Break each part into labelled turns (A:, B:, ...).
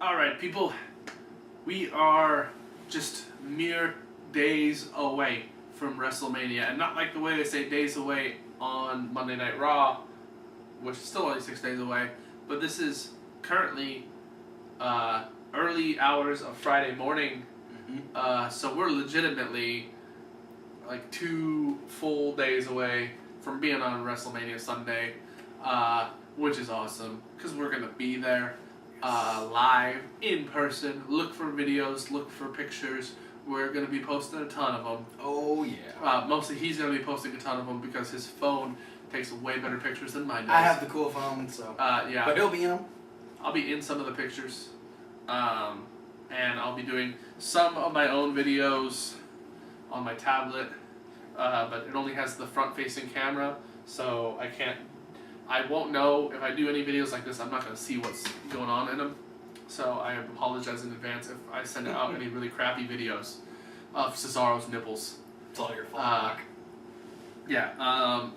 A: Alright, people, we are just mere days away from Wrestlemania, and not like the way they say days away on Monday Night Raw, which is still only 6 days away, but this is currently early hours of Friday morning, so we're legitimately like 2 full days away from being on WrestleMania Sunday, which is awesome, because we're going to be there. Live, in person, look for videos, look for pictures. We're going to be posting a ton of them.
B: Oh, yeah.
A: Mostly he's going to be posting a ton of them because his phone takes way better pictures than mine does.
B: I have the cool phone, so...
A: yeah.
B: But he'll be in them.
A: I'll be in some of the pictures. And I'll be doing some of my own videos on my tablet. But it only has the front-facing camera, so I won't know if I do any videos like this. I'm not going to see what's going on in them. So I apologize in advance if I send out any really crappy videos of Cesaro's nipples.
B: It's all your fault.
A: Yeah.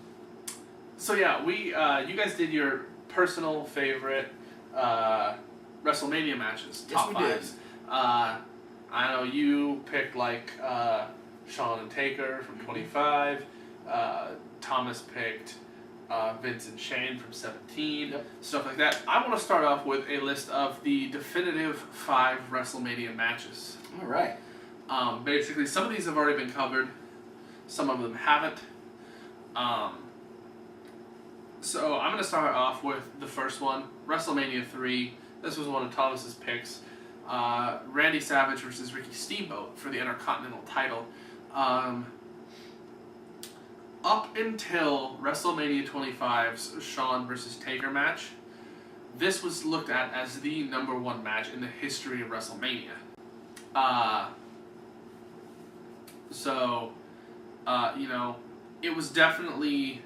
A: So yeah, you guys did your personal favorite WrestleMania matches.
B: Yes,
A: top
B: we
A: fives.
B: did.
A: I know you picked like Shawn and Taker from 25. Thomas picked Vince and Shane from 17, stuff like that. I want to start off with a list of the definitive 5 WrestleMania matches.
B: All right.
A: Basically, some of these have already been covered, some of them haven't. So I'm going to start off with the first one, WrestleMania 3. This was one of Thomas's picks. Randy Savage versus Ricky Steamboat for the Intercontinental title. Up until WrestleMania 25's Shawn versus Taker match, this was looked at as the #1 match in the history of WrestleMania. It was definitely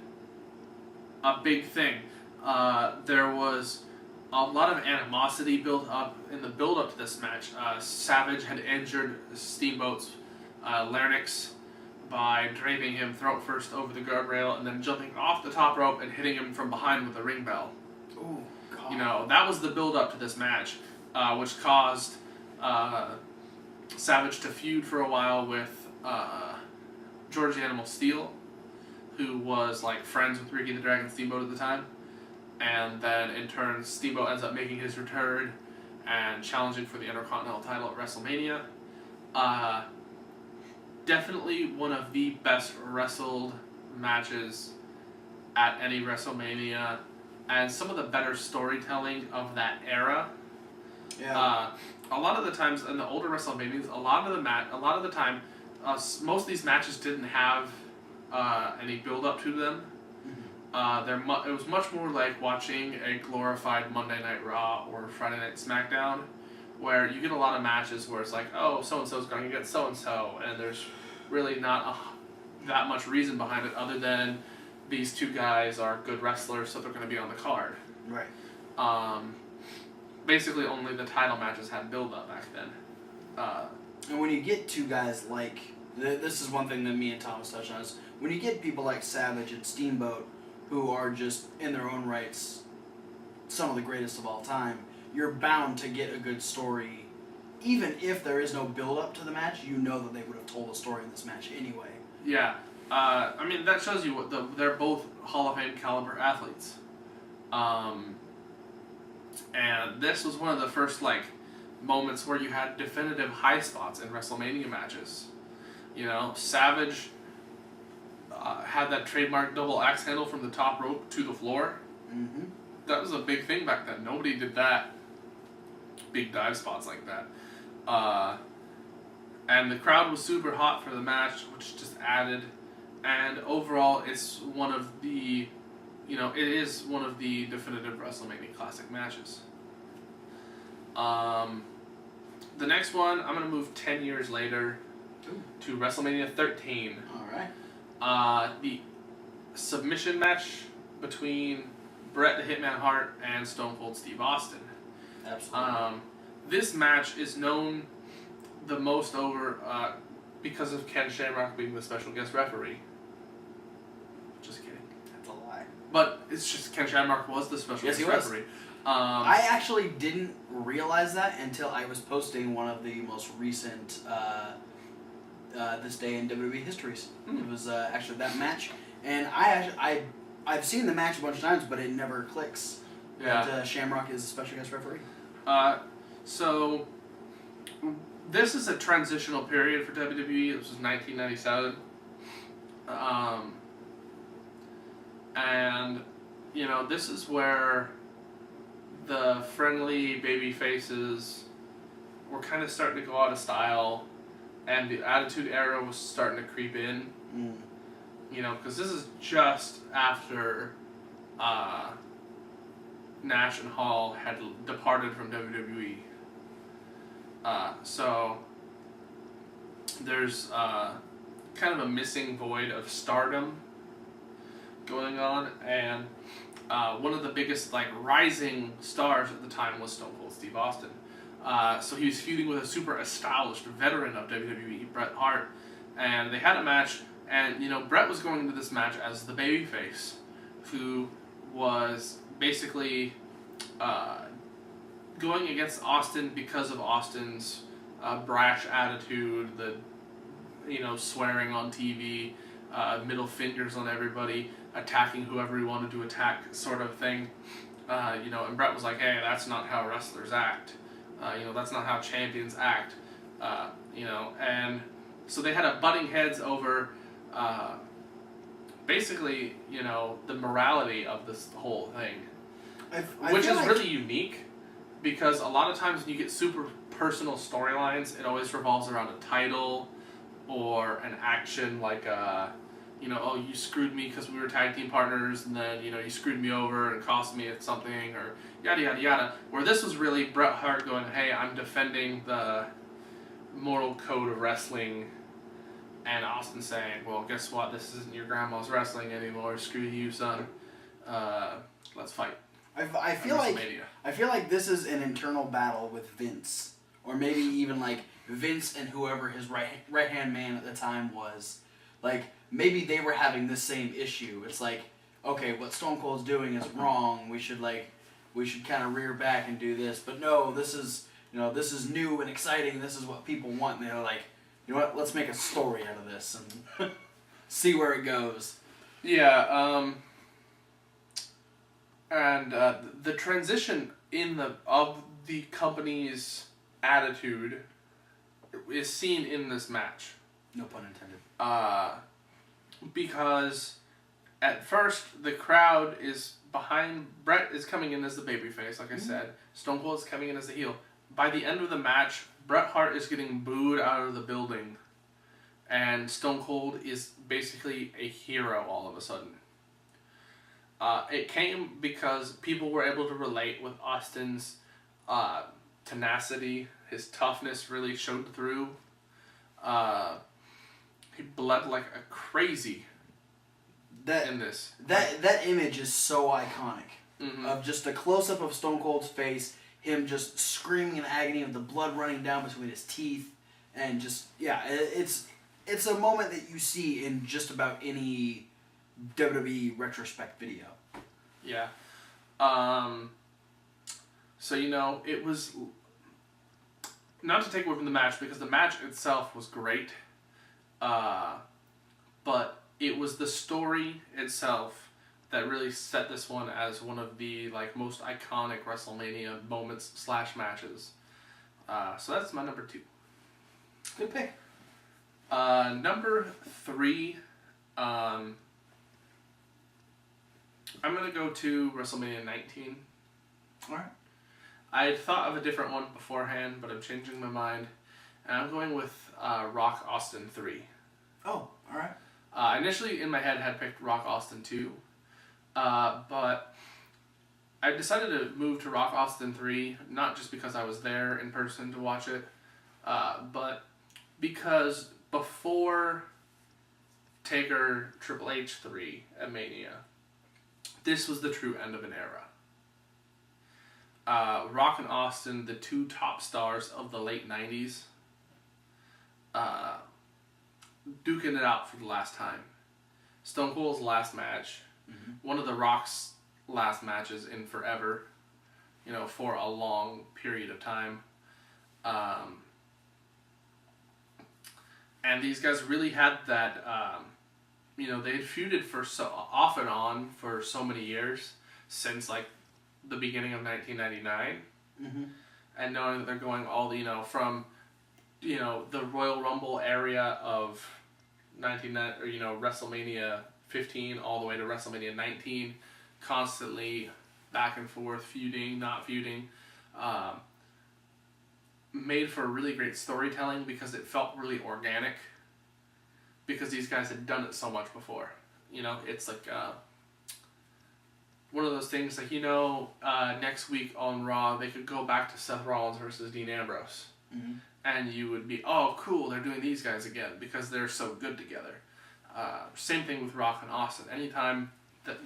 A: a big thing. There was a lot of animosity built up in the build-up to this match. Savage had injured Steamboat's larynx by draping him throat first over the guardrail and then jumping off the top rope and hitting him from behind with a ring bell.
B: Oh, God.
A: That was the build-up to this match, which caused Savage to feud for a while with George the Animal Steele, who was like friends with Ricky the Dragon Steamboat at the time. And then in turn, Steamboat ends up making his return and challenging for the Intercontinental title at WrestleMania. Definitely one of the best wrestled matches at any WrestleMania, and some of the better storytelling of that era.
B: Yeah.
A: A lot of the times in the older WrestleManias, a lot of the time, most of these matches didn't have any build up to them. It was much more like watching a glorified Monday Night Raw or Friday Night SmackDown, where you get a lot of matches where it's like, oh, so-and-so's going to get so-and-so, and there's really not that much reason behind it other than these two guys are good wrestlers, so they're going to be on the card.
B: Right.
A: Basically, only the title matches had build-up back then.
B: And when you get two guys like... This is one thing that me and Thomas touched on, is when you get people like Savage and Steamboat, who are just, in their own rights, some of the greatest of all time, you're bound to get a good story. Even if there is no build-up to the match, you know that they would have told a story in this match anyway.
A: Yeah. That shows you they're both Hall of Fame caliber athletes. And this was one of the first, moments where you had definitive high spots in WrestleMania matches. Savage had that trademark double axe handle from the top rope to the floor.
B: Mm-hmm.
A: That was a big thing back then. Nobody did that. Big dive spots like that. And the crowd was super hot for the match, which just added. And overall, it's one of the, it is one of the definitive WrestleMania classic matches. The next one, I'm going to move 10 years later to WrestleMania 13.
B: All right.
A: The submission match between Bret the Hitman Hart and Stone Cold Steve Austin.
B: Absolutely.
A: This match is known the most over because of Ken Shamrock being the special guest referee. Just kidding.
B: That's a lie.
A: But it's just Ken Shamrock was the special guest referee.
B: I actually didn't realize that until I was posting one of the most recent This Day in WWE Histories. It was actually that match, and I've seen the match a bunch of times, but it never clicks.
A: Yeah.
B: That Shamrock is a special guest referee.
A: So this is a transitional period for WWE. This was 1997. And this is where the friendly baby faces were kind of starting to go out of style, and the Attitude Era was starting to creep in. Because this is just after Nash and Hall had departed from WWE. So there's kind of a missing void of stardom going on, and one of the biggest rising stars at the time was Stone Cold Steve Austin. So he was feuding with a super established veteran of WWE, Bret Hart, and they had a match, and Bret was going into this match as the babyface, who was basically going against Austin because of Austin's brash attitude, the swearing on TV, middle fingers on everybody, attacking whoever he wanted to attack, sort of thing. And Bret was like, "Hey, that's not how wrestlers act. That's not how champions act." And so they had a butting heads over, basically, the morality of this whole thing, which is really unique, because a lot of times when you get super personal storylines, it always revolves around a title or an action, like oh, you screwed me because we were tag team partners, and then you screwed me over and cost me something, or yada yada yada. Where this was really Bret Hart going, "Hey, I'm defending the moral code of wrestling," and Austin saying, "Well, guess what? This isn't your grandma's wrestling anymore. Screw you, son. Let's fight."
B: I feel like this is an internal battle with Vince, or maybe even Vince and whoever his right hand man at the time was. Maybe they were having this same issue. It's okay, what Stone Cold's doing is wrong. We should kind of rear back and do this. But no, this is new and exciting. This is what people want. And they're like, you know what? Let's make a story out of this and see where it goes.
A: Yeah. And the transition of the company's attitude is seen in this match.
B: No pun intended.
A: Because at first the crowd is behind. Bret is coming in as the babyface, like I said. Stone Cold is coming in as the heel. By the end of the match, Bret Hart is getting booed out of the building, and Stone Cold is basically a hero all of a sudden. It came because people were able to relate with Austin's tenacity. His toughness really showed through. He bled like a crazy in this.
B: That image is so iconic.
A: Mm-hmm.
B: Of just a close-up of Stone Cold's face, him just screaming in agony with the blood running down between his teeth, and it's a moment that you see in just about any WWE retrospect video.
A: Yeah. So it was, not to take away from the match, because the match itself was great, but it was the story itself that really set this one as one of the most iconic WrestleMania moments / matches. So that's my number 2.
B: Good pick.
A: Number 3, I'm going to go to WrestleMania 19.
B: Alright.
A: I had thought of a different one beforehand, but I'm changing my mind. And I'm going with Rock Austin 3.
B: Oh, alright.
A: Initially, in my head, I had picked Rock Austin 2. But I decided to move to Rock Austin 3, not just because I was there in person to watch it, but because before Taker Triple H 3 at Mania, this was the true end of an era. Rock and Austin, the two top stars of the late 90s, duking it out for the last time. Stone Cold's last match, one of the Rock's last matches in forever. for a long period of time. And these guys really had that, they had feuded for off and on for so many years since like the beginning of 1999.
B: Mm-hmm.
A: And knowing that they're going from, the Royal Rumble area of WrestleMania 15 all the way to WrestleMania 19, constantly back and forth, feuding, not feuding, made for really great storytelling because it felt really organic because these guys had done it so much before. It's like one of those things like, next week on Raw, they could go back to Seth Rollins versus Dean Ambrose.
B: Mm-hmm.
A: And you would be, oh, cool, they're doing these guys again because they're so good together. Same thing with Rock and Austin. Anytime that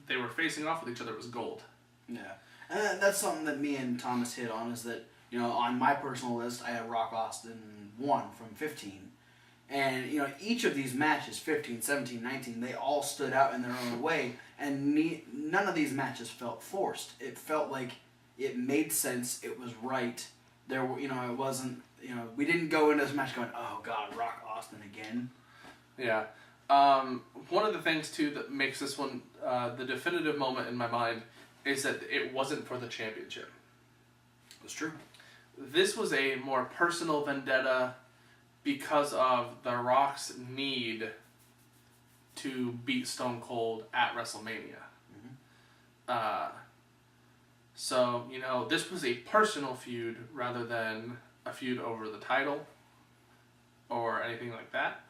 A: they were facing off with each other, it was gold.
B: Yeah. And that's something that me and Thomas hit on is that, on my personal list, I had Rock Austin 1 from 15. And, each of these matches, 15, 17, 19, they all stood out in their own way. And none of these matches felt forced. It felt like it made sense. It was right. There were, it wasn't, we didn't go into this match going, oh, God, Rock Austin again.
A: Yeah. One of the things, too, that makes this one the definitive moment in my mind is that it wasn't for the championship.
B: It's true.
A: This was a more personal vendetta because of The Rock's need to beat Stone Cold at WrestleMania. Mm-hmm. So, this was a personal feud rather than a feud over the title or anything like that.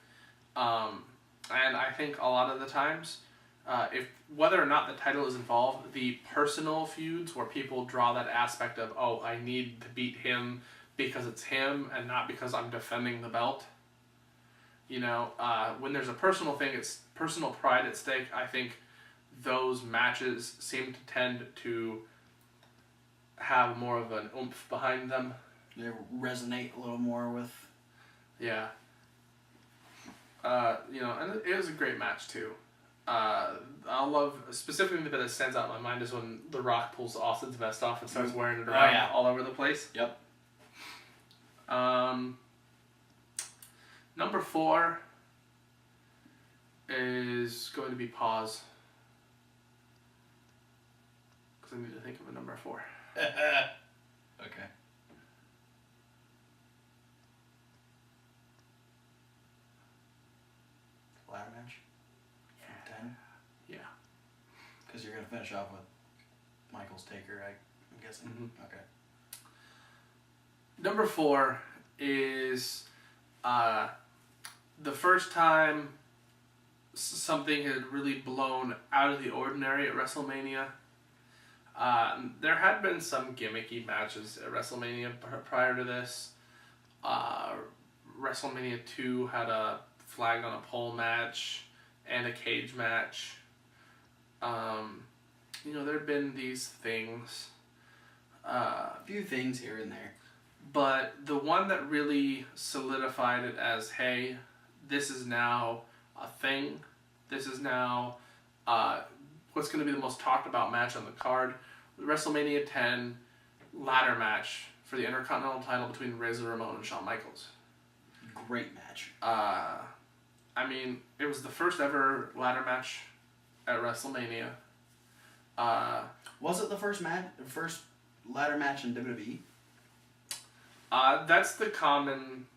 A: And I think a lot of the times, whether or not the title is involved, the personal feuds where people draw that aspect of, oh, I need to beat him because it's him and not because I'm defending the belt. When there's a personal thing, it's personal pride at stake. I think those matches seem to tend to have more of an oomph behind them.
B: They resonate a little more with...
A: Yeah. And it was a great match too. I love, specifically the bit that stands out in my mind is when The Rock pulls Austin's vest off and starts wearing it around all over the place.
B: Yep.
A: Number 4 is going to be pause. Because I need to think of a number 4.
B: Okay. Ladder match?
A: Yeah.
B: 10?
A: Yeah.
B: Because you're going to finish off with Michael's Taker, I'm guessing.
A: Mm-hmm.
B: Okay.
A: Number 4 is the first time something had really blown out of the ordinary at WrestleMania. There had been some gimmicky matches at WrestleMania prior to this. WrestleMania 2 had a flag on a pole match and a cage match. There had been these things.
B: A few things here and there.
A: But the one that really solidified it as, hey, this is now a thing. This is now what's going to be the most talked about match on the card. The WrestleMania 10 ladder match for the Intercontinental title between Ramon and Shawn Michaels.
B: Great match.
A: It was the first ever ladder match at WrestleMania.
B: Was it the first ladder match in WWE?
A: That's the common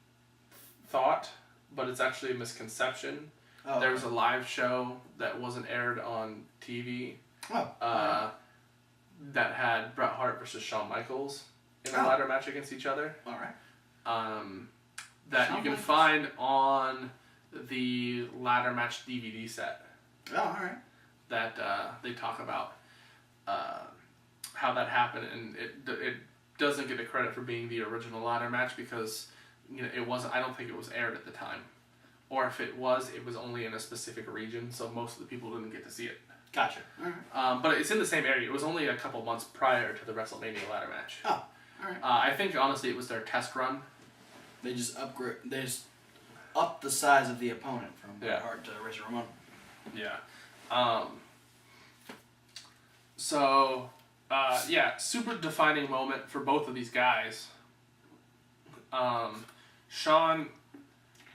A: thought, but it's actually a misconception.
B: Oh,
A: there was a live show that wasn't aired on TV.
B: Oh.
A: That had Bret Hart versus Shawn Michaels in a ladder match against each other.
B: All right.
A: That
B: Shawn
A: you can
B: Michaels.
A: find on the ladder match DVD set.
B: Oh, all right.
A: That they talk about how that happened, and it doesn't get the credit for being the original ladder match because it wasn't. I don't think it was aired at the time, or if it was only in a specific region, so most of the people didn't get to see it.
B: Gotcha. All right.
A: But it's in the same area. It was only a couple months prior to the WrestleMania ladder match.
B: Oh, all right.
A: I think honestly it was their test run.
B: They just upped the size of the opponent from Bret Hart to Ramon.
A: Yeah. So Yeah, super defining moment for both of these guys. Shawn,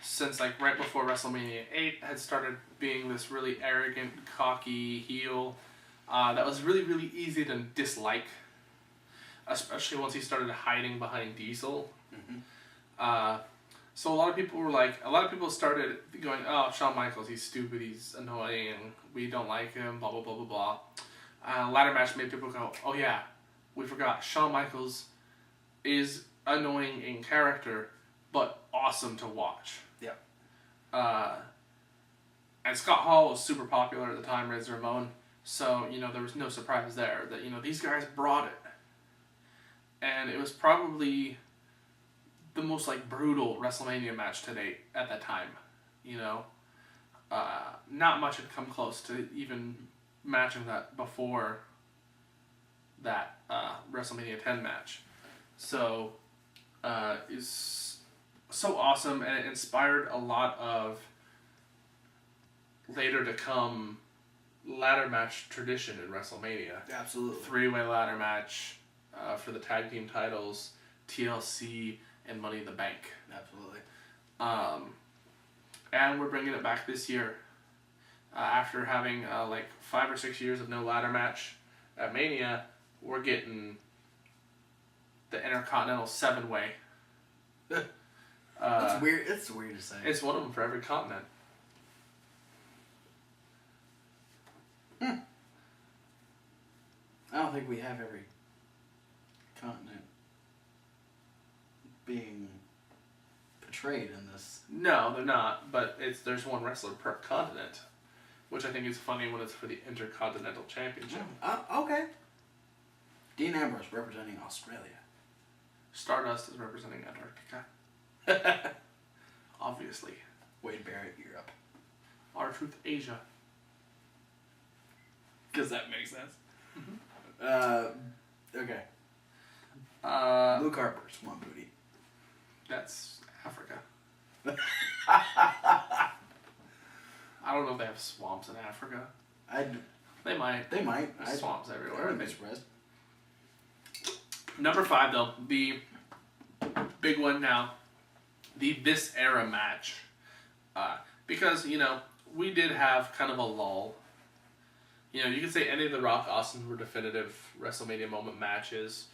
A: since like right before WrestleMania 8, had started being this really arrogant, cocky heel that was really, really easy to dislike, especially once he started hiding behind Diesel. So a lot of people started going, oh, Shawn Michaels, he's stupid, he's annoying, we don't like him, blah, blah, blah, blah, blah. Ladder match made people go, oh yeah, we forgot, Shawn Michaels is annoying in character, but awesome to watch.
B: Yeah.
A: And Scott Hall was super popular at the time, as Ramon, so, there was no surprise there that, these guys brought it. And it was probably the most, brutal WrestleMania match to date at that time, Not much had come close to even matching that before that WrestleMania 10 match. So, it's so awesome, and it inspired a lot of later to come ladder match tradition in WrestleMania.
B: Absolutely.
A: 3-way ladder match for the tag team titles, TLC, and Money in the Bank.
B: Absolutely.
A: And we're bringing it back this year. After having 5 or 6 years of no ladder match at Mania, we're getting the Intercontinental 7-way.
B: That's weird. It's weird to say.
A: It's one of them for every continent.
B: I don't think we have every continent being portrayed in this.
A: No, they're not, but there's one wrestler per continent, which I think is funny when it's for the Intercontinental Championship.
B: Okay. Dean Ambrose representing Australia.
A: Stardust is representing Antarctica. Obviously.
B: Wade Barrett, Europe.
A: R-Truth, Asia.
B: Because that makes sense. Okay. Luke Harper's one booty.
A: That's Africa. I don't know if they have swamps in Africa. They might.
B: They might.
A: There's swamps everywhere.
B: I wouldn't be surprised.
A: Number 5, though, the big one now, the This Era match. Because, we did have kind of a lull. You can say any of the Rock Austins were definitive WrestleMania moment matches.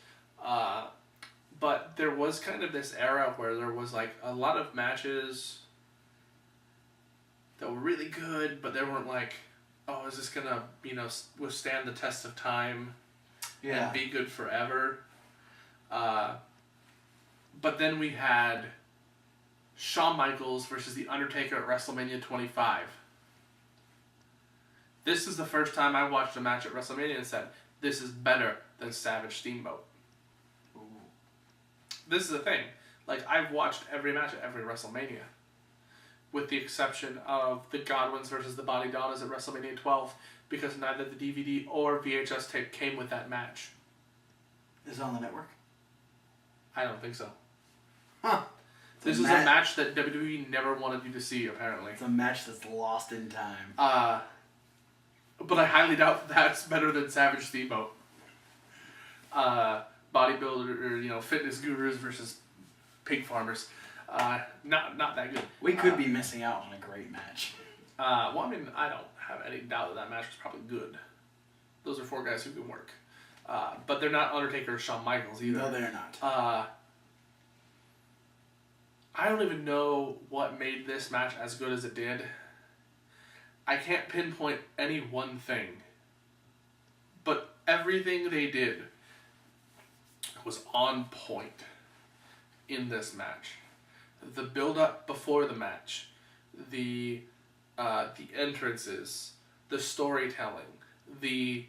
A: But there was kind of this era where there was, a lot of matches that were really good, but they weren't oh, is this going to, withstand the test of time and be good forever? But then we had Shawn Michaels versus The Undertaker at WrestleMania 25. This is the first time I watched a match at WrestleMania and said, this is better than Savage Steamboat.
B: Ooh.
A: This is the thing. I've watched every match at every WrestleMania, with the exception of the Godwins versus the Body Donnas at WrestleMania 12, because neither the DVD or VHS tape came with that match.
B: Is it on the network?
A: I don't think so.
B: Huh.
A: This is a match that WWE never wanted you to see, apparently.
B: It's a match that's lost in time.
A: But I highly doubt that's better than Savage Steamboat. Bodybuilder, fitness gurus versus pig farmers. Not that good.
B: We could be missing out on a great match.
A: I don't have any doubt that match was probably good. Those are 4 guys who can work. But they're not Undertaker or Shawn Michaels either.
B: No, they're not.
A: I don't even know what made this match as good as it did. I can't pinpoint any one thing. But everything they did was on point in this match. The build-up before the match, the entrances, the storytelling, the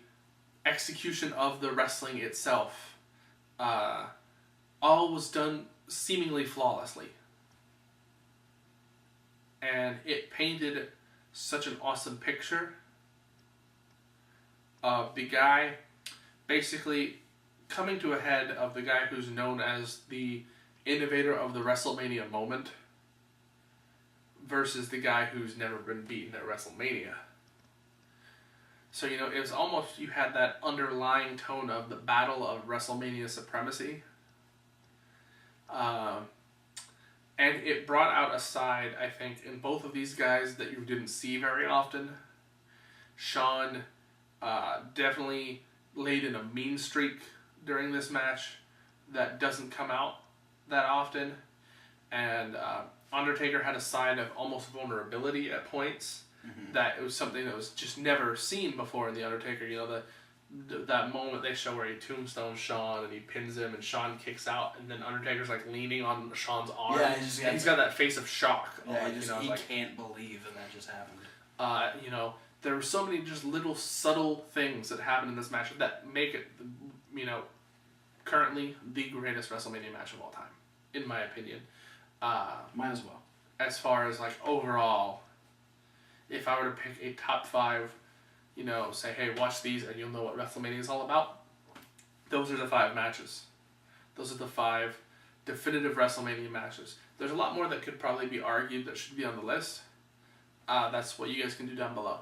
A: execution of the wrestling itself, all was done seemingly flawlessly. And it painted such an awesome picture of the guy basically coming to a head of the guy who's known as the innovator of the WrestleMania moment versus the guy who's never been beaten at WrestleMania. So, it was almost, you had that underlying tone of the battle of WrestleMania supremacy. And it brought out a side, I think, in both of these guys that you didn't see very often. Shawn definitely laid in a mean streak during this match that doesn't come out that often. And Undertaker had a side of almost vulnerability at points. That it was something that was just never seen before in the Undertaker. That moment they show where he tombstones Shawn and he pins him and Shawn kicks out and then Undertaker's like leaning on Shawn's arm.
B: Yeah,
A: he's got that face of shock.
B: Yeah, he can't believe that just happened.
A: There were so many just little subtle things that happened in this match that make it, currently the greatest WrestleMania match of all time, in my opinion.
B: Mine as well.
A: As far as like overall, if I were to pick a top 5, say, hey, watch these and you'll know what WrestleMania is all about, those are the 5 matches. Those are the 5 definitive WrestleMania matches. There's a lot more that could probably be argued that should be on the list. That's what you guys can do down below.